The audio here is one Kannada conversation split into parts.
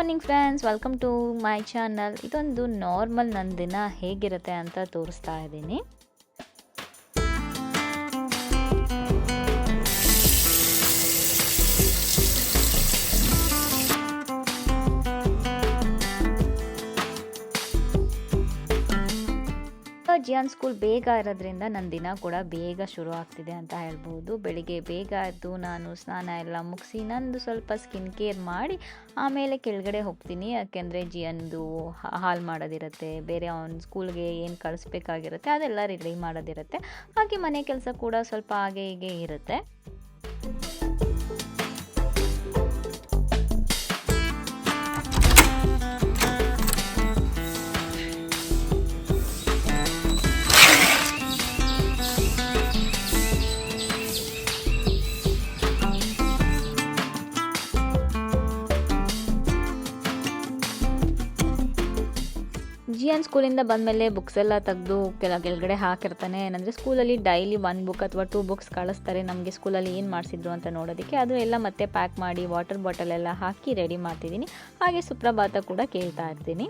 Morning friends, welcome to my channel. ಇದೊಂದು ನಾರ್ಮಲ್ ನನ್ನ ದಿನ ಹೇಗಿರುತ್ತೆ ಅಂತ ತೋರಿಸ್ತಾ ಇದ್ದೀನಿ. ಜಿಯಾನ್ ಸ್ಕೂಲ್ ಬೇಗ ಇರೋದ್ರಿಂದ ನನ್ನ ದಿನ ಕೂಡ ಬೇಗ ಶುರು ಆಗ್ತಿದೆ ಅಂತ ಹೇಳ್ಬೋದು. ಬೆಳಿಗ್ಗೆ ಬೇಗ ಎದ್ದು ನಾನು ಸ್ನಾನ ಎಲ್ಲ ಮುಗಿಸಿ ನಂದು ಸ್ವಲ್ಪ ಸ್ಕಿನ್ ಕೇರ್ ಮಾಡಿ ಆಮೇಲೆ ಕೆಳಗಡೆ ಹೋಗ್ತೀನಿ. ಯಾಕೆಂದರೆ ಜಿಯನ್ದು ಹಾಲು ಮಾಡೋದಿರುತ್ತೆ, ಬೇರೆ ಅವ್ನ ಸ್ಕೂಲ್ಗೆ ಏನು ಕಳಿಸ್ಬೇಕಾಗಿರುತ್ತೆ ಅದೆಲ್ಲ ರೆಡಿ ಮಾಡೋದಿರುತ್ತೆ. ಹಾಗೆ ಮನೆ ಕೆಲಸ ಕೂಡ ಸ್ವಲ್ಪ ಹಾಗೆ ಹೀಗೆ ಇರುತ್ತೆ. ಜಿಯನ್ ಸ್ಕೂಲಿಂದ ಬಂದಮೇಲೆ ಬುಕ್ಸ್ ಎಲ್ಲ ತೆಗೆದು ಕೆಳಗಡೆ ಹಾಕಿರ್ತಾನೆ. ಏನಂದರೆ ಸ್ಕೂಲಲ್ಲಿ ಡೈಲಿ 1 ಬುಕ್ ಅಥವಾ 2 ಬುಕ್ಸ್ ಕಳಿಸ್ತಾರೆ ನಮಗೆ ಸ್ಕೂಲಲ್ಲಿ ಏನು ಮಾಡಿಸಿದ್ರು ಅಂತ ನೋಡೋದಕ್ಕೆ. ಅದು ಎಲ್ಲ ಮತ್ತೆ ಪ್ಯಾಕ್ ಮಾಡಿ ವಾಟರ್ ಬಾಟಲ್ ಎಲ್ಲ ಹಾಕಿ ರೆಡಿ ಮಾಡ್ತಿದ್ದೀನಿ. ಹಾಗೆ ಸುಪ್ರಭಾತ ಕೂಡ ಕೇಳ್ತಾ ಇರ್ತೀನಿ.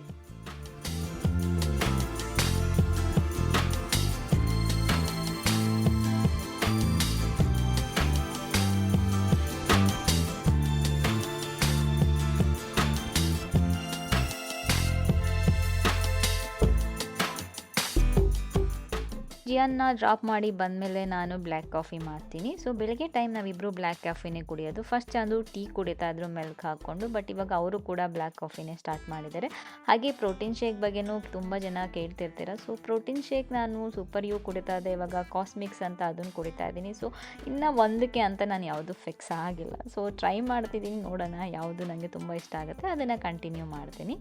ಜಿಯನ್ನ ಡ್ರಾಪ್ ಮಾಡಿ ಬಂದಮೇಲೆ ನಾನು ಬ್ಲ್ಯಾಕ್ ಕಾಫಿ ಮಾಡ್ತೀನಿ. ಸೊ ಬೆಳಗ್ಗೆ ಟೈಮ್ ನಾವಿಬ್ಬರು ಬ್ಲ್ಯಾಕ್ ಕಾಫಿನೇ ಕುಡಿಯೋದು. ಫಸ್ಟ್ ಅದು ಟೀ ಕುಡಿತಾ ಇದ್ರು ಮಿಲ್ಕ್ ಹಾಕ್ಕೊಂಡು, ಬಟ್ ಇವಾಗ ಅವರು ಕೂಡ ಬ್ಲ್ಯಾಕ್ ಕಾಫಿನೇ ಸ್ಟಾರ್ಟ್ ಮಾಡಿದ್ದಾರೆ. ಹಾಗೆ ಪ್ರೋಟೀನ್ ಶೇಕ್ ಬಗ್ಗೆನೂ ತುಂಬ ಜನ ಕೇಳ್ತಿರ್ತೀರ. ಸೊ ಪ್ರೋಟೀನ್ ಶೇಕ್ ನಾನು ಸೂಪರ್ ಯು ಕುಡಿತಾ ಇದ್ದೆ, ಇವಾಗ ಕಾಸ್ಮಿಕ್ಸ್ ಅಂತ ಅದನ್ನು ಕುಡಿತಾ ಇದ್ದೀನಿ. ಸೊ ಇನ್ನು ಒಂದಕ್ಕೆ ಅಂತ ನಾನು ಯಾವುದು ಫಿಕ್ಸ್ ಆಗಿಲ್ಲ. ಸೊ ಟ್ರೈ ಮಾಡ್ತಿದ್ದೀನಿ, ನೋಡೋಣ ಯಾವುದು ನನಗೆ ತುಂಬ ಇಷ್ಟ ಆಗುತ್ತೆ ಅದನ್ನು ಕಂಟಿನ್ಯೂ ಮಾಡ್ತೀನಿ.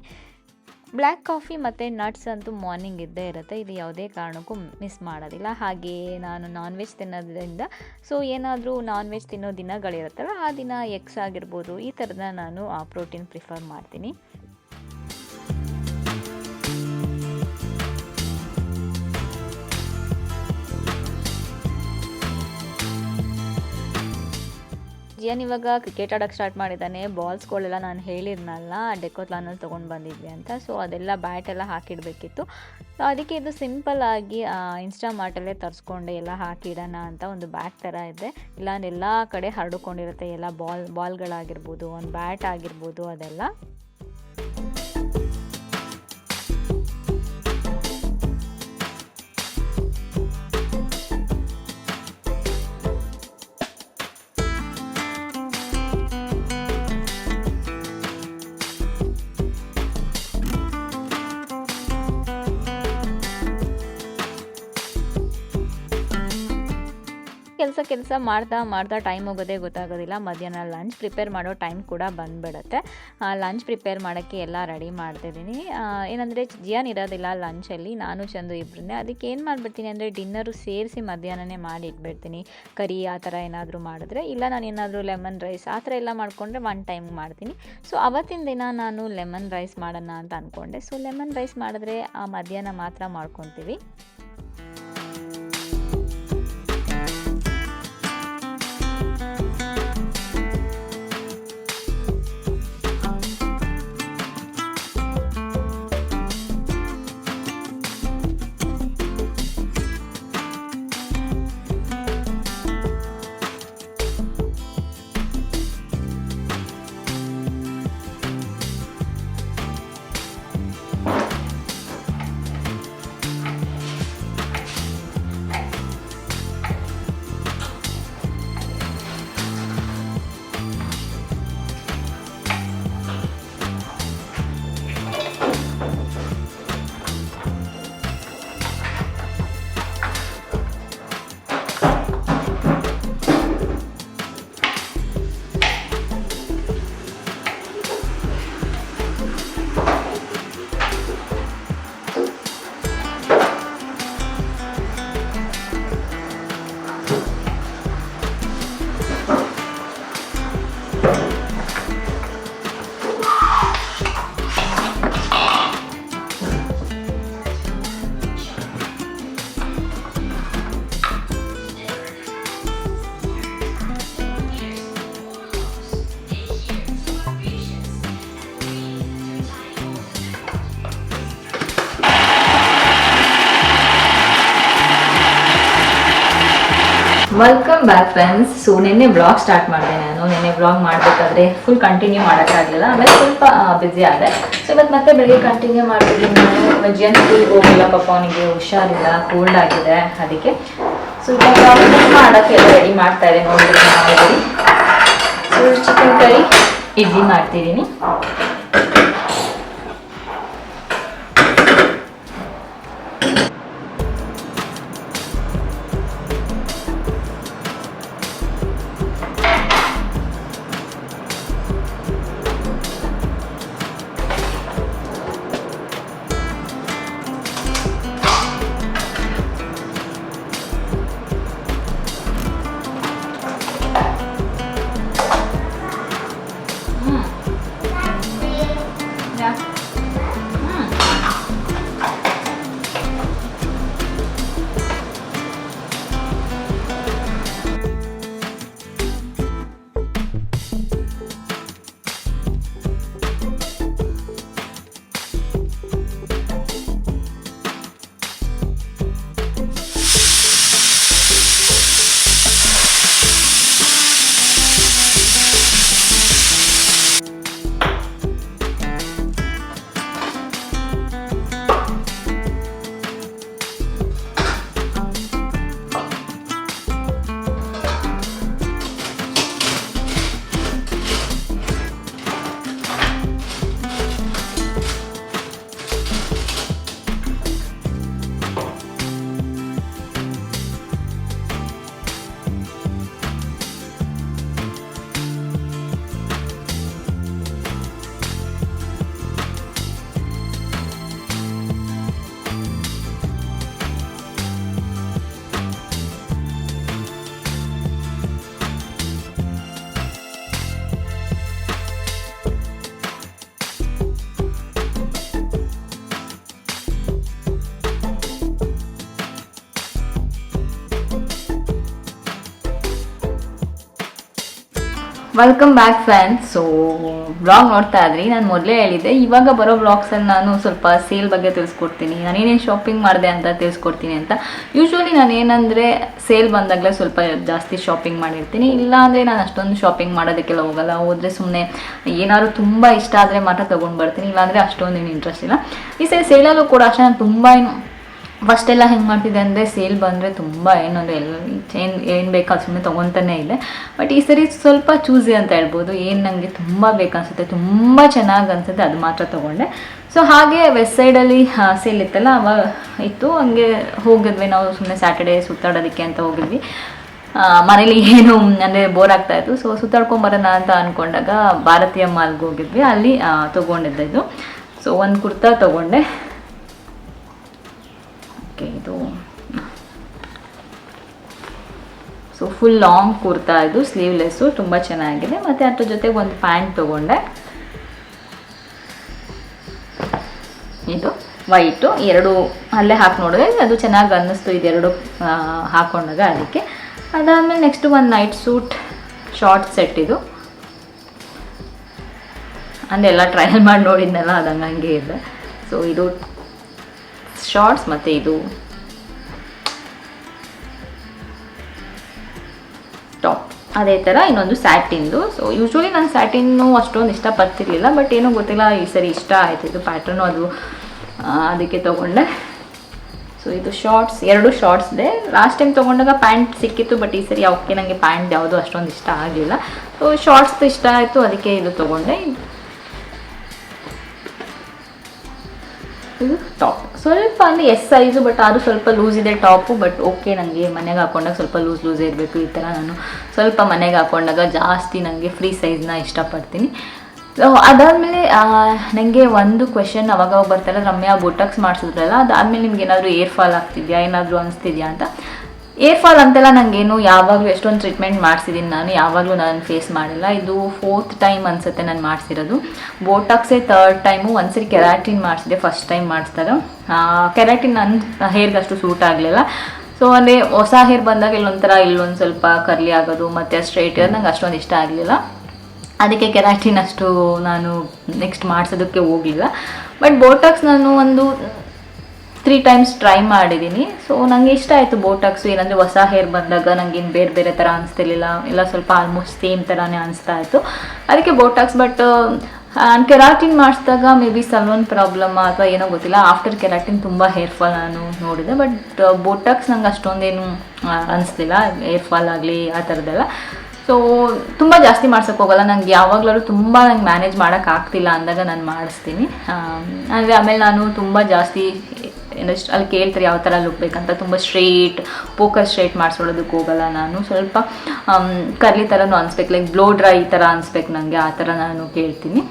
ಬ್ಲ್ಯಾಕ್ ಕಾಫಿ ಮತ್ತು ನಟ್ಸ್ ಅಂತೂ ಮಾರ್ನಿಂಗ್ ಇದ್ದೇ ಇರುತ್ತೆ, ಇದು ಯಾವುದೇ ಕಾರಣಕ್ಕೂ ಮಿಸ್ ಮಾಡೋದಿಲ್ಲ. ಹಾಗೆಯೇ ನಾನು ನಾನ್ ವೆಜ್ ತಿನ್ನೋದ್ರಿಂದ ಸೊ ಏನಾದರೂ ನಾನ್ ವೆಜ್ ತಿನ್ನೋ ದಿನಗಳಿರುತ್ತಲ್ಲ ಆ ದಿನ ಎಗ್ಸ್ ಆಗಿರ್ಬೋದು, ಈ ಥರದ ನಾನು ಪ್ರೋಟೀನ್ ಪ್ರಿಫರ್ ಮಾಡ್ತೀನಿ. ಜಿಯನ್ ಇವಾಗ ಕ್ರಿಕೆಟ್ ಆಡೋಕ್ಕೆ ಸ್ಟಾರ್ಟ್ ಮಾಡಿದ್ದಾನೆ. ಬಾಲ್ಸ್ಗಳೆಲ್ಲ ನಾನು ಹೇಳಿದ್ನಲ್ಲ ಡೆಕೋತ್ಲಾನಲ್ಲಿ ತೊಗೊಂಡು ಬಂದಿದ್ವಿ ಅಂತ, ಸೊ ಅದೆಲ್ಲ ಬ್ಯಾಟೆಲ್ಲ ಹಾಕಿಡಬೇಕಿತ್ತು. ಸೊ ಅದಕ್ಕೆ ಇದು ಸಿಂಪಲ್ಲಾಗಿ ಇನ್ಸ್ಟಾಮಾರ್ಟಲ್ಲೇ ತರಿಸ್ಕೊಂಡೆ, ಎಲ್ಲ ಹಾಕಿಡೋಣ ಅಂತ. ಒಂದು ಬ್ಯಾಗ್ ಥರ ಇದೆ, ಇಲ್ಲಾಂದ್ರೆ ಎಲ್ಲ ಕಡೆ ಹರಡ್ಕೊಂಡಿರುತ್ತೆ, ಎಲ್ಲ ಬಾಲ್ಗಳಾಗಿರ್ಬೋದು, ಒಂದು ಬ್ಯಾಟ್ ಆಗಿರ್ಬೋದು ಅದೆಲ್ಲ. ಕೆಲಸ ಮಾಡ್ತಾ ಟೈಮ್ ಹೋಗೋದೇ ಗೊತ್ತಾಗೋದಿಲ್ಲ. ಮಧ್ಯಾಹ್ನ ಲಂಚ್ ಪ್ರಿಪೇರ್ ಮಾಡೋ ಟೈಮ್ ಕೂಡ ಬಂದುಬಿಡುತ್ತೆ. ಲಂಚ್ ಪ್ರಿಪೇರ್ ಮಾಡೋಕ್ಕೆ ಎಲ್ಲ ರೆಡಿ ಮಾಡ್ತಿದ್ದೀನಿ. ಏನಂದರೆ ಜಿಯನ್ ಇರೋದಿಲ್ಲ ಲಂಚಲ್ಲಿ, ನಾನು ಚಂದು ಇಬ್ಬರನ್ನೇ. ಅದಕ್ಕೆ ಏನು ಮಾಡಿಬಿಡ್ತೀನಿ ಅಂದರೆ ಡಿನ್ನರು ಸೇರಿಸಿ ಮಧ್ಯಾಹ್ನನೇ ಮಾಡಿ ಇಟ್ಬಿಡ್ತೀನಿ. ಕರಿ ಆ ಥರ ಏನಾದರೂ ಮಾಡಿದ್ರೆ, ಇಲ್ಲ ನಾನು ಏನಾದರೂ ಲೆಮನ್ ರೈಸ್ ಆ ಥರ ಎಲ್ಲ ಮಾಡಿಕೊಂಡ್ರೆ 1 ಟೈಮ್ ಮಾಡ್ತೀನಿ. ಸೊ ಅವತ್ತಿನ ದಿನ ನಾನು ಲೆಮನ್ ರೈಸ್ ಮಾಡೋಣ ಅಂತ ಅಂದ್ಕೊಂಡೆ. ಸೊ ಲೆಮನ್ ರೈಸ್ ಮಾಡಿದ್ರೆ ಮಧ್ಯಾಹ್ನ ಮಾತ್ರ ಮಾಡ್ಕೊತೀವಿ. Welcome back friends. ಸೊ ನಿನ್ನೆ ಬ್ಲಾಗ್ ಸ್ಟಾರ್ಟ್ ಮಾಡಿದೆ ನಾನು. ನಿನ್ನೆ ಬ್ಲಾಗ್ ಮಾಡಬೇಕಾದ್ರೆ ಫುಲ್ ಕಂಟಿನ್ಯೂ ಮಾಡೋಕ್ಕಾಗಲಿಲ್ಲ, ಆಮೇಲೆ ಸ್ವಲ್ಪ ಬ್ಯುಸಿ ಆದೆ. ಸೊ ಇವತ್ತು ಮತ್ತೆ ಬೆಳಿಗ್ಗೆ ಕಂಟಿನ್ಯೂ ಮಾಡ್ತಿದ್ದೀನಿ ನಾನು. ವಜ್ಜನ್ ಸ್ಕೂಲ್ಗೆ ಹೋಗಿಲ್ಲ, ಪಾಪ ಅವನಿಗೆ ಹುಷಾರಿಲ್ಲ, ಕೋಲ್ಡ್ ಆಗಿದೆ. ಅದಕ್ಕೆ ಸೊ ಇವಾಗ ಮಾಡೋಕ್ಕೆ ಎಲ್ಲ ರೆಡಿ ಮಾಡ್ತಾ ಇದೆ ನೋಡಿದ್ದೀನಿ. ಸೊ ಚಿಕನ್ ಕರಿ ಇಡ್ಲಿ ಮಾಡ್ತಿದ್ದೀನಿ. Welcome back friends. So blog ನೋಡ್ತಾ ಇದ್ರಿ. ನಾನು ಮೊದಲೇ ಹೇಳಿದ್ದೆ, ಇವಾಗ ಬರೋ ಬ್ಲಾಗ್ಸಲ್ಲಿ ನಾನು ಸ್ವಲ್ಪ ಸೇಲ್ ಬಗ್ಗೆ ತಿಳಿಸ್ಕೊಡ್ತೀನಿ, ನಾನೇನೇನು ಶಾಪಿಂಗ್ ಮಾಡಿದೆ ಅಂತ ತಿಳಿಸ್ಕೊಡ್ತೀನಿ ಅಂತ. ಯೂಶ್ವಲಿ ನಾನು ಏನಂದರೆ ಸೇಲ್ ಬಂದಾಗಲೇ ಸ್ವಲ್ಪ ಜಾಸ್ತಿ ಶಾಪಿಂಗ್ ಮಾಡಿರ್ತೀನಿ, ಇಲ್ಲ ಅಂದರೆ ನಾನು ಅಷ್ಟೊಂದು ಶಾಪಿಂಗ್ ಮಾಡೋದಕ್ಕೆಲ್ಲ ಹೋಗಲ್ಲ. ಹೋದರೆ ಸುಮ್ಮನೆ ಏನಾದ್ರು ತುಂಬ ಇಷ್ಟ ಆದರೆ ಮಾತ್ರ ತೊಗೊಂಡು ಬರ್ತೀನಿ, ಇಲ್ಲಾಂದರೆ ಅಷ್ಟೊಂದು ಏನು ಇಂಟ್ರೆಸ್ಟ್ ಇಲ್ಲ. ಈ ಸರಿ ಸೇಲಲ್ಲೂ ಕೂಡ ಅಷ್ಟೇ ನಾನು ತುಂಬ ಫಸ್ಟೆಲ್ಲ ಹೆಂಗೆ ಮಾಡ್ತಿದ್ದೆ ಅಂದರೆ ಸೇಲ್ ಬಂದರೆ ತುಂಬ ಏನಂದರೆ ಏನು ಬೇಕು ಅದು ಸುಮ್ಮನೆ ತೊಗೊತಾನೇ ಇದೆ. ಬಟ್ ಈ ಸರಿ ಸ್ವಲ್ಪ ಚೂಸಿ ಅಂತ ಹೇಳ್ಬೋದು. ಏನು ನನಗೆ ತುಂಬ ಬೇಕನ್ಸುತ್ತೆ, ತುಂಬ ಚೆನ್ನಾಗಿ ಅನಿಸುತ್ತೆ, ಅದು ಮಾತ್ರ ತೊಗೊಂಡೆ. ಸೊ ಹಾಗೆ ವೆಸ್ಟ್ ಸೈಡಲ್ಲಿ ಸೇಲ್ ಇತ್ತಲ್ಲ, ಅವಾಗ ಇತ್ತು, ಹಂಗೆ ಹೋಗಿದ್ವಿ ನಾವು ಸುಮ್ಮನೆ ಸ್ಯಾಟರ್ಡೇ ಸುತ್ತಾಡೋದಕ್ಕೆ ಅಂತ ಹೋಗಿದ್ವಿ. ಮನೇಲಿ ಏನು ಅಂದರೆ ಬೋರ್ ಆಗ್ತಾಯಿತ್ತು. ಸೊ ಸುತ್ತಾಡ್ಕೊಂಬರೋಣ ಅಂತ ಅಂದ್ಕೊಂಡಾಗ ಭಾರತೀಯ ಮಾಲ್ಗೆ ಹೋಗಿದ್ವಿ, ಅಲ್ಲಿ ತೊಗೊಂಡಿದ್ದೆ ಇದು. ಸೊ ಒಂದು ಕುರ್ತಾ ತೊಗೊಂಡೆ. ಇದು ಸೊ ಫುಲ್ ಲಾಂಗ್ ಕುರ್ತಾ, ಇದು ಸ್ಲೀವ್ಲೆಸ್ಸು, ತುಂಬ ಚೆನ್ನಾಗಿದೆ. ಮತ್ತು ಅದ್ರ ಜೊತೆಗೆ ಒಂದು ಪ್ಯಾಂಟ್ ತೊಗೊಂಡೆ, ಇದು ವೈಟು. ಎರಡು ಅಲ್ಲೇ ಹಾಕಿ ನೋಡಿದೆ, ಅದು ಚೆನ್ನಾಗಿ ಅನ್ನಿಸ್ತು ಇದೆರಡು ಹಾಕೊಂಡಾಗ, ಅದಕ್ಕೆ. ಅದಾದಮೇಲೆ ನೆಕ್ಸ್ಟು ಒಂದು ನೈಟ್ ಸೂಟ್ ಶಾರ್ಟ್ ಸೆಟ್, ಇದು ಅಂದರೆ ಎಲ್ಲ ಟ್ರಯಲ್ ಮಾಡಿ ನೋಡಿದ್ನಲ್ಲ, ಅದು ಹಂಗೆ ಇದೆ. ಸೊ ಇದು ಶಾರ್ಟ್ಸ್ ಮತ್ತು ಇದು ಟಾಪ್ ಅದೇ ಥರ. ಇನ್ನೊಂದು ಸ್ಯಾಟಿನ್ದು. ಸೊ ಯೂಶ್ವಲಿ ನಾನು ಸ್ಯಾಟಿನ್ನು ಅಷ್ಟೊಂದು ಇಷ್ಟಪಡ್ತಿರ್ಲಿಲ್ಲ, ಬಟ್ ಏನೋ ಗೊತ್ತಿಲ್ಲ ಈ ಸರಿ ಇಷ್ಟ ಆಯಿತು ಇದು ಪ್ಯಾಟ್ರನು, ಅದು ಅದಕ್ಕೆ ತೊಗೊಂಡೆ. ಸೊ ಇದು ಶಾರ್ಟ್ಸ್, ಎರಡು ಶಾರ್ಟ್ಸ್ ಇದೆ. ಲಾಸ್ಟ್ ಟೈಮ್ ತೊಗೊಂಡಾಗ ಪ್ಯಾಂಟ್ ಸಿಕ್ಕಿತ್ತು, ಬಟ್ ಈ ಸರಿ ಓಕೆ ನನಗೆ ಪ್ಯಾಂಟ್ ಯಾವುದೂ ಅಷ್ಟೊಂದು ಇಷ್ಟ ಆಗಲಿಲ್ಲ. ಸೊ ಶಾರ್ಟ್ಸ್ದು ಇಷ್ಟ ಆಯಿತು, ಅದಕ್ಕೆ ಇದು ತೊಗೊಂಡೆ. ಇದು ಟಾಪ್ ಸ್ವಲ್ಪ ಅಂದರೆ ಎಸ್ ಸೈಜು, ಬಟ್ ಅದು ಸ್ವಲ್ಪ ಲೂಸ್ ಇದೆ ಟಾಪು. ಬಟ್ ಓಕೆ, ನನಗೆ ಮನೆಗೆ ಹಾಕೊಂಡಾಗ ಸ್ವಲ್ಪ ಲೂಸೇ ಇರಬೇಕು. ಈ ಥರ ನಾನು ಸ್ವಲ್ಪ ಮನೆಗೆ ಹಾಕೊಂಡಾಗ ಜಾಸ್ತಿ ನನಗೆ ಫ್ರೀ ಸೈಜ್ನ ಇಷ್ಟಪಡ್ತೀನಿ. ಸೊ ಅದಾದಮೇಲೆ ನನಗೆ ಒಂದು ಕ್ವೆಶನ್ ಅವಾಗ ಬರ್ತಾರೆ, ರಮ್ಯಾ ಬೋಟಾಕ್ಸ್ ಮಾಡಿಸಿದ್ರಲ್ಲ, ಅದಾದಮೇಲೆ ನಿಮ್ಗೆ ಏನಾದರೂ ಏರ್ ಫಾಲ್ ಆಗ್ತಿದೆಯಾ, ಏನಾದರೂ ಅನಿಸ್ತಿದೆಯಾ ಅಂತ. ಏರ್ ಫಾಲ್ ಅಂತೆಲ್ಲ ನನಗೇನು ಯಾವಾಗಲೂ ಎಷ್ಟೊಂದು ಟ್ರೀಟ್ಮೆಂಟ್ ಮಾಡಿಸಿದ್ದೀನಿ ನಾನು, ಯಾವಾಗಲೂ ನಾನು ಫೇಸ್ ಮಾಡಿಲ್ಲ. ಇದು 4th ಟೈಮ್ ಅನಿಸುತ್ತೆ ನಾನು ಮಾಡಿಸಿರೋದು. ಬೋಟಾಕ್ಸೇ 3rd ಟೈಮು. ಒಂದ್ಸರಿ ಕೆರಾಟಿನ್ ಮಾಡಿಸಿದೆ ಫಸ್ಟ್ ಟೈಮ್ ಮಾಡಿಸಿದಾಗ. ಕೆರಾಟಿನ್ ನನ್ನ ಹೇರ್ಗೆ ಅಷ್ಟು ಸೂಟ್ ಆಗಲಿಲ್ಲ. ಸೊ ಅಂದರೆ ಹೊಸ ಹೇರ್ ಬಂದಾಗ ಇಲ್ಲೊಂದು ಸ್ವಲ್ಪ ಕರ್ಲಿ ಆಗೋದು ಮತ್ತು ಸ್ಟ್ರೈಟ್ ಹೇರ್ ನಂಗೆ ಅಷ್ಟೊಂದು ಇಷ್ಟ ಆಗಲಿಲ್ಲ. ಅದಕ್ಕೆ ಕೆರಾಟಿನ್ ಅಷ್ಟು ನಾನು ನೆಕ್ಸ್ಟ್ ಮಾಡಿಸೋದಕ್ಕೆ ಹೋಗಲಿಲ್ಲ. ಬಟ್ ಬೋಟಾಕ್ಸ್ ನಾನು ಒಂದು 3 ಟೈಮ್ಸ್ ಟ್ರೈ ಮಾಡಿದ್ದೀನಿ. ಸೊ ನನಗೆ ಇಷ್ಟ ಆಯಿತು ಬೋಟಾಕ್ಸು. ಏನಂದರೆ ಹೊಸ ಹೇರ್ ಬಂದಾಗ ನನಗೇನು ಬೇರೆ ಬೇರೆ ಥರ ಅನಿಸ್ತಿರ್ಲಿಲ್ಲ, ಎಲ್ಲ ಸ್ವಲ್ಪ ಆಲ್ಮೋಸ್ಟ್ ಸೇಮ್ ಥರನೇ ಅನಿಸ್ತಾ ಇತ್ತು, ಅದಕ್ಕೆ ಬೋಟಾಕ್ಸ್. ಬಟ್ ಕೆರಾಟಿನ್ ಮಾಡಿಸಿದಾಗ ಮೇ ಬಿ ಸಲೂನ್ ಪ್ರಾಬ್ಲಮ್ ಅಥವಾ ಏನೋ ಗೊತ್ತಿಲ್ಲ, ಆಫ್ಟರ್ ಕೆರಾಟಿನ್ ತುಂಬ ಹೇರ್ ಫಾಲ್ ನಾನು ನೋಡಿದೆ. ಬಟ್ ಬೋಟಾಕ್ಸ್ ನಂಗೆ ಅಷ್ಟೊಂದೇನು ಅನಿಸ್ಲಿಲ್ಲ, ಹೇರ್ ಫಾಲ್ ಆಗಲಿ ಆ ಥರದ್ದೆಲ್ಲ. ಸೊ ತುಂಬ ಜಾಸ್ತಿ ಮಾಡ್ಸೋಕೆ ಹೋಗಲ್ಲ, ನಂಗೆ ಯಾವಾಗಲೂ ತುಂಬ ನಂಗೆ ಮ್ಯಾನೇಜ್ ಮಾಡೋಕ್ಕಾಗ್ತಿಲ್ಲ ಅಂದಾಗ ನಾನು ಮಾಡಿಸ್ತೀನಿ. ಅಂದರೆ ಆಮೇಲೆ ನಾನು ತುಂಬ ಜಾಸ್ತಿ ಏನಷ್ಟು ಅಲ್ಲಿ ಕೇಳ್ತಾರೆ ಯಾವ ಥರ ಲುಕ್ ಬೇಕಂತ, ತುಂಬ ಸ್ಟ್ರೇಟ್ ಫೋಕಸ್ ಸ್ಟ್ರೇಟ್ ಮಾಡಿಸೋದಕ್ಕೆ ಹೋಗಲ್ಲ ನಾನು. ಸ್ವಲ್ಪ ಕರ್ಲಿ ಥರನೂ ಅನಿಸ್ಬೇಕು, ಲೈಕ್ ಬ್ಲೋ ಡ್ರೈ ಥರ ಅನಿಸ್ಬೇಕು ನನಗೆ, ಆ ಥರ ನಾನು ಕೇಳ್ತೀನಿ.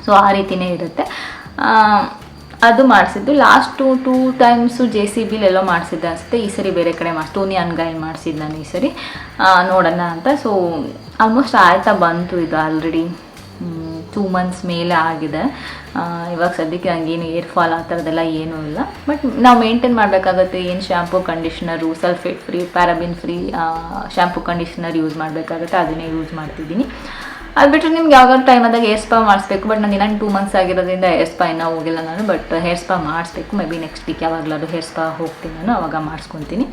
ಸೊ ಆ ರೀತಿಯೇ ಇರುತ್ತೆ. ಅದು ಮಾಡಿಸಿದ್ದು ಲಾಸ್ಟ್ 2 ಟೈಮ್ಸು JCB ಎಲ್ಲೋ ಮಾಡಿಸಿದ್ದೆ ಅನಿಸುತ್ತೆ. ಈ ಸರಿ ಬೇರೆ ಕಡೆ ಟೋನಿ ಅನ್ಗಾಯಿ ಮಾಡಿಸಿದ್ದು ನಾನು ಈ ಸರಿ, ನೋಡೋಣ ಅಂತ. ಸೊ ಆಲ್ಮೋಸ್ಟ್ ಆಯ್ತಾ ಬಂತು, ಇದು ಆಲ್ರೆಡಿ 2 ಮಂತ್ಸ್ ಮೇಲೆ ಆಗಿದೆ. ಇವಾಗ ಸದ್ಯಕ್ಕೆ ನನಗೇನು ಏರ್ ಫಾಲ್ ಆ ಥರದ್ದೆಲ್ಲ ಏನೂ ಇಲ್ಲ. ಬಟ್ ನಾವು ಮೇಂಟೈನ್ ಮಾಡಬೇಕಾಗತ್ತೆ. ಏನು shampoo conditioner sulphate free paraben free shampoo conditioner use ಮಾಡಬೇಕಾಗತ್ತೆ, ಅದನ್ನೇ ಯೂಸ್ ಮಾಡ್ತಿದ್ದೀನಿ. ಅದು ಬಿಟ್ಟರೆ ನಿಮ್ಗೆ ಯಾವಾಗಾದ್ರೂ ಟೈಮ್ ಆದಾಗ ಹೇರ್ ಸ್ಪಾ ಮಾಡಿಸ್ಬೇಕು. ಬಟ್ ನಾನು ಇನ್ನೂ 2 ಮಂತ್ಸ್ ಆಗಿರೋದ್ರಿಂದ ಹೇರ್ ಸ್ಪಾ ಇನ್ನೂ ಹೋಗಿಲ್ಲ ನಾನು. ಬಟ್ ಹೇರ್ ಸ್ಪಾ ಮಾಡಿಸ್ಬೇಕು, ಮೇ ಬಿ ನೆಕ್ಸ್ಟ್ ವೀಕ್ ಯಾವಾಗಲಾದ್ರು ಹೇರ್ ಸ್ಪಾ ಹೋಗ್ತೀನಿ ನಾನು, ಅವಾಗ ಮಾಡಿಸ್ಕೊತೀನಿ.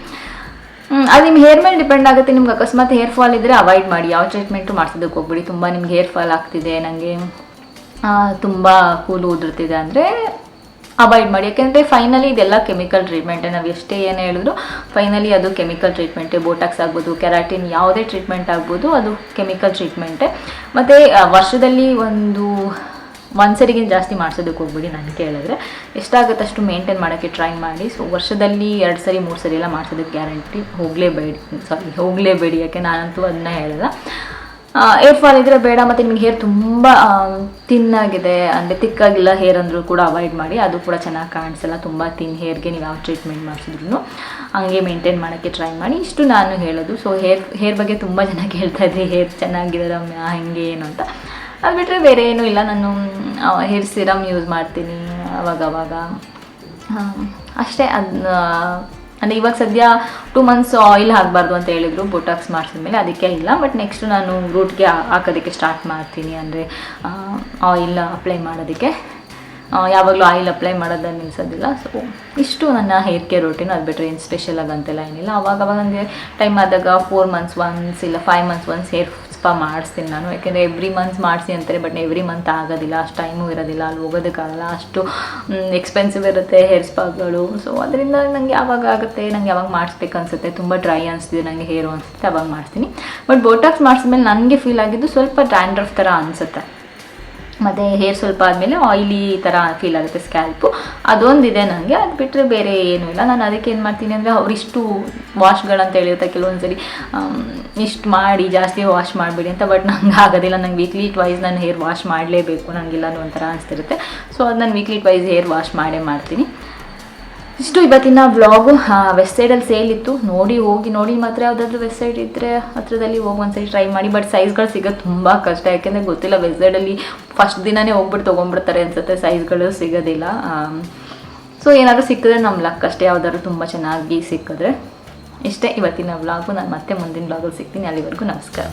ಅದು ನಿಮ್ಮ ಹೇರ್ ಮೇಲೆ ಡಿಪೆಂಡ್ ಆಗುತ್ತೆ. ನಿಮ್ಗೆ ಅಕಸ್ಮಾತ್ ಹೇರ್ ಫಾಲ್ ಇದ್ದರೆ ಅವಾಯ್ಡ್ ಮಾಡಿ, ಯಾವ ಟ್ರೀಟ್ಮೆಂಟು ಮಾಡಿಸೋದಕ್ಕೆ ಹೋಗ್ಬಿಡಿ. ತುಂಬ ನಿಮ್ಗೆ ಹೇರ್ ಫಾಲ್ ಆಗ್ತಿದೆ, ನನಗೆ ತುಂಬ ಕೂಲು ಉದುರ್ತಿದೆ ಅಂದರೆ ಅವಾಯ್ಡ್ ಮಾಡಿ. ಯಾಕೆಂದರೆ ಫೈನಲಿ ಇದೆಲ್ಲ ಕೆಮಿಕಲ್ ಟ್ರೀಟ್ಮೆಂಟೇ. ನಾವು ಎಷ್ಟೇ ಏನು ಹೇಳಿದ್ರು ಫೈನಲಿ ಅದು ಕೆಮಿಕಲ್ ಟ್ರೀಟ್ಮೆಂಟೇ. ಬೋಟಾಕ್ಸ್ ಆಗ್ಬೋದು, ಕೆರಾಟಿನ್ ಯಾವುದೇ ಟ್ರೀಟ್ಮೆಂಟ್ ಆಗ್ಬೋದು, ಅದು ಕೆಮಿಕಲ್ ಟ್ರೀಟ್ಮೆಂಟೇ. ಮತ್ತು ವರ್ಷದಲ್ಲಿ ಒಂದ್ಸರಿಗಿಂತ ಜಾಸ್ತಿ ಮಾಡಿಸೋದಕ್ಕೆ ಹೋಗ್ಬಿಡಿ. ನಾನು ಕೇಳಿದ್ರೆ ಎಷ್ಟಾಗುತ್ತೆ ಅಷ್ಟು ಮೇಂಟೈನ್ ಮಾಡೋಕ್ಕೆ ಟ್ರೈ ಮಾಡಿ. ಸೊ ವರ್ಷದಲ್ಲಿ 2 ಸರಿ 3 ಸರಿ ಎಲ್ಲ ಮಾಡಿಸೋದಕ್ಕೆ ಗ್ಯಾರಂಟಿ ಹೋಗಲೇಬೇಡಿ. ಯಾಕೆ ನಾನಂತೂ ಅದನ್ನ ಹೇಳಲ್ಲ. ಏರ್ ಫಾಲ್ ಇದ್ದರೆ ಬೇಡ. ಮತ್ತು ನಿಮಗೆ ಹೇರ್ ತುಂಬ ತಿನ್ನಾಗಿದೆ ಅಂದರೆ ತಿಕ್ಕಾಗಿಲ್ಲ ಹೇರ್ ಅಂದರೂ ಕೂಡ ಅವಾಯ್ಡ್ ಮಾಡಿ, ಅದು ಕೂಡ ಚೆನ್ನಾಗಿ ಕಾಣಿಸಲ್ಲ. ತುಂಬ ತಿನ್ ಹೇರ್ಗೆ ನೀವು ಯಾವ ಟ್ರೀಟ್ಮೆಂಟ್ ಮಾಡಿಸಿದ್ರು ಹಂಗೆ ಮೇಂಟೈನ್ ಮಾಡೋಕ್ಕೆ ಟ್ರೈ ಮಾಡಿ. ಇಷ್ಟು ನಾನು ಹೇಳೋದು. ಸೊ ಹೇರ್ ಬಗ್ಗೆ ತುಂಬ ಜನ ಕೇಳ್ತಾ ಇದ್ರಿ, ಹೇರ್ ಚೆನ್ನಾಗಿದೆ ರಮ್ಯಾ ಹೆಂಗೆ ಏನು ಅಂತ. ಅದು ಬಿಟ್ಟರೆ ಬೇರೆ ಏನೂ ಇಲ್ಲ. ನಾನು ಹೇರ್ ಸಿರಮ್ ಯೂಸ್ ಮಾಡ್ತೀನಿ ಅವಾಗವಾಗ, ಅಷ್ಟೇ. ಅಂದರೆ ಇವಾಗ ಸದ್ಯ 2 ಮಂತ್ಸ್ ಆಯಿಲ್ ಹಾಕಬಾರ್ದು ಅಂತ ಹೇಳಿದರು ಬೋಟಾಕ್ಸ್ ಮಾಡಿಸಿದ್ಮೇಲೆ, ಅದಕ್ಕೆ ಇಲ್ಲ. ಬಟ್ ನೆಕ್ಸ್ಟ್ ನಾನು ರೂಟ್ಗೆ ಹಾಕೋದಕ್ಕೆ ಸ್ಟಾರ್ಟ್ ಮಾಡ್ತೀನಿ, ಅಂದರೆ ಆಯಿಲ್ ಅಪ್ಲೈ ಮಾಡೋದಕ್ಕೆ. ಯಾವಾಗಲೂ ಆಯಿಲ್ ಅಪ್ಲೈ ಮಾಡೋದನ್ನು ನಿಲ್ಲಿಸೋದಿಲ್ಲ. ಸೊ ಇಷ್ಟು ನನ್ನ ಹೇರ್ ಕೇರ್ ರೂಟೀನ್. ಅದು ಬಿಟ್ಟರೆ ಏನು ಸ್ಪೆಷಲಾಗಿ ಅಂತೆಲ್ಲ ಏನಿಲ್ಲ. ಅವಾಗ ನನಗೆ ಟೈಮ್ ಆದಾಗ 4 ಮಂತ್ಸ್ ಒನ್ಸ್ ಇಲ್ಲ 5 ಮಂತ್ಸ್ ಒನ್ಸ್ ಹೇರ್ ಸ್ಪಾ ಮಾಡಿಸ್ತೀನಿ ನಾನು. ಯಾಕೆಂದರೆ ಎವ್ರಿ ಮಂತ್ಸ್ ಮಾಡಿಸಿ ಅಂತಾರೆ, ಬಟ್ ಎವ್ರಿ ಮಂತ್ ಆಗೋದಿಲ್ಲ, ಅಷ್ಟು ಟೈಮು ಇರೋದಿಲ್ಲ, ಅಲ್ಲಿ ಹೋಗೋದಕ್ಕಾಗಲ್ಲ, ಅಷ್ಟು ಎಕ್ಸ್ಪೆನ್ಸಿವ್ ಇರುತ್ತೆ ಹೇರ್ ಸ್ಪಾಗಳು. ಸೊ ಅದರಿಂದ ನನಗೆ ಯಾವಾಗ ಆಗುತ್ತೆ, ನಂಗೆ ಯಾವಾಗ ಮಾಡಿಸ್ಬೇಕು ಅನಿಸುತ್ತೆ, ತುಂಬ ಡ್ರೈ ಅನಿಸ್ತಿದೆ ನನಗೆ ಹೇರು ಅನಿಸುತ್ತೆ, ಅವಾಗ ಮಾಡಿಸ್ತೀನಿ. ಬಟ್ ಬೋಟಾಕ್ಸ್ ಮಾಡಿಸಿದ್ಮೇಲೆ ನನಗೆ ಫೀಲ್ ಆಗಿದ್ದು ಸ್ವಲ್ಪ ಡ್ಯಾಂಡ್ರಫ್ ಥರ ಅನಿಸುತ್ತೆ. ಮತ್ತು ಹೇರ್ ಸ್ವಲ್ಪ ಆದಮೇಲೆ ಆಯಿಲಿ ಥರ ಫೀಲ್ ಆಗುತ್ತೆ ಸ್ಕ್ಯಾಲ್ಪು, ಅದೊಂದಿದೆ ನನಗೆ. ಅದು ಬಿಟ್ಟರೆ ಬೇರೆ ಏನೂ ಇಲ್ಲ. ನಾನು ಅದಕ್ಕೆ ಏನು ಮಾಡ್ತೀನಿ ಅಂದರೆ ಅವರಿಷ್ಟು ವಾಶ್ಗಳಂತ ಹೇಳಿರುತ್ತೆ ಕೆಲವೊಂದು ಸರಿ, ಇಷ್ಟು ಮಾಡಿ ಜಾಸ್ತಿ ವಾಶ್ ಮಾಡಬೇಡಿ ಅಂತ. ಬಟ್ ನಂಗೆ ಆಗೋದಿಲ್ಲ. ನಂಗೆ ವೀಕ್ಲಿ ಟ್ವೈಸ್ ನಾನು ಹೇರ್ ವಾಶ್ ಮಾಡಲೇಬೇಕು, ನನಗೆಲ್ಲನೂ ಒಂಥರ ಅನಿಸ್ತಿರುತ್ತೆ. ಸೊ ಅದು ನಾನು ವೀಕ್ಲಿ ಟ್ವೈಸ್ ಹೇರ್ ವಾಶ್ ಮಾಡ್ತೀನಿ. ಇಷ್ಟು ಇವತ್ತಿನ ವ್ಲಾಗು. ವೆಬ್ಸೈಟಲ್ಲಿ ಸೇಲ್ ಇತ್ತು, ಹೋಗಿ ನೋಡಿ. ಮಾತ್ರ ಯಾವುದಾದ್ರೂ ವೆಬ್ಸೈಟ್ ಇದ್ದರೆ ಹತ್ರದಲ್ಲಿ ಹೋಗಿ ಒಂದ್ಸರಿ ಟ್ರೈ ಮಾಡಿ. ಬಟ್ ಸೈಜ್ಗಳು ಸಿಗೋದು ತುಂಬ ಕಷ್ಟ, ಯಾಕೆಂದರೆ ಗೊತ್ತಿಲ್ಲ, ವೆಬ್ಸೈಟಲ್ಲಿ ಫಸ್ಟ್ ದಿನವೇ ಹೋಗ್ಬಿಟ್ಟು ತೊಗೊಂಡ್ಬಿಡ್ತಾರೆ ಅನಿಸುತ್ತೆ, ಸೈಜ್ಗಳು ಸಿಗೋದಿಲ್ಲ. ಸೊ ಏನಾದರೂ ಸಿಕ್ಕಿದ್ರೆ ನಮ್ಮ ಲಕ್ ಅಷ್ಟೇ, ಯಾವುದಾದ್ರೂ ತುಂಬ ಚೆನ್ನಾಗಿ ಸಿಕ್ಕಿದ್ರೆ. ಇಷ್ಟೇ ಇವತ್ತಿನ ವ್ಲಾಗು. ನಾನು ಮತ್ತೆ ಮುಂದಿನ ವ್ಲಾಗಲ್ಲಿ ಸಿಗ್ತೀನಿ. ಅಲ್ಲಿವರೆಗೂ ನಮಸ್ಕಾರ.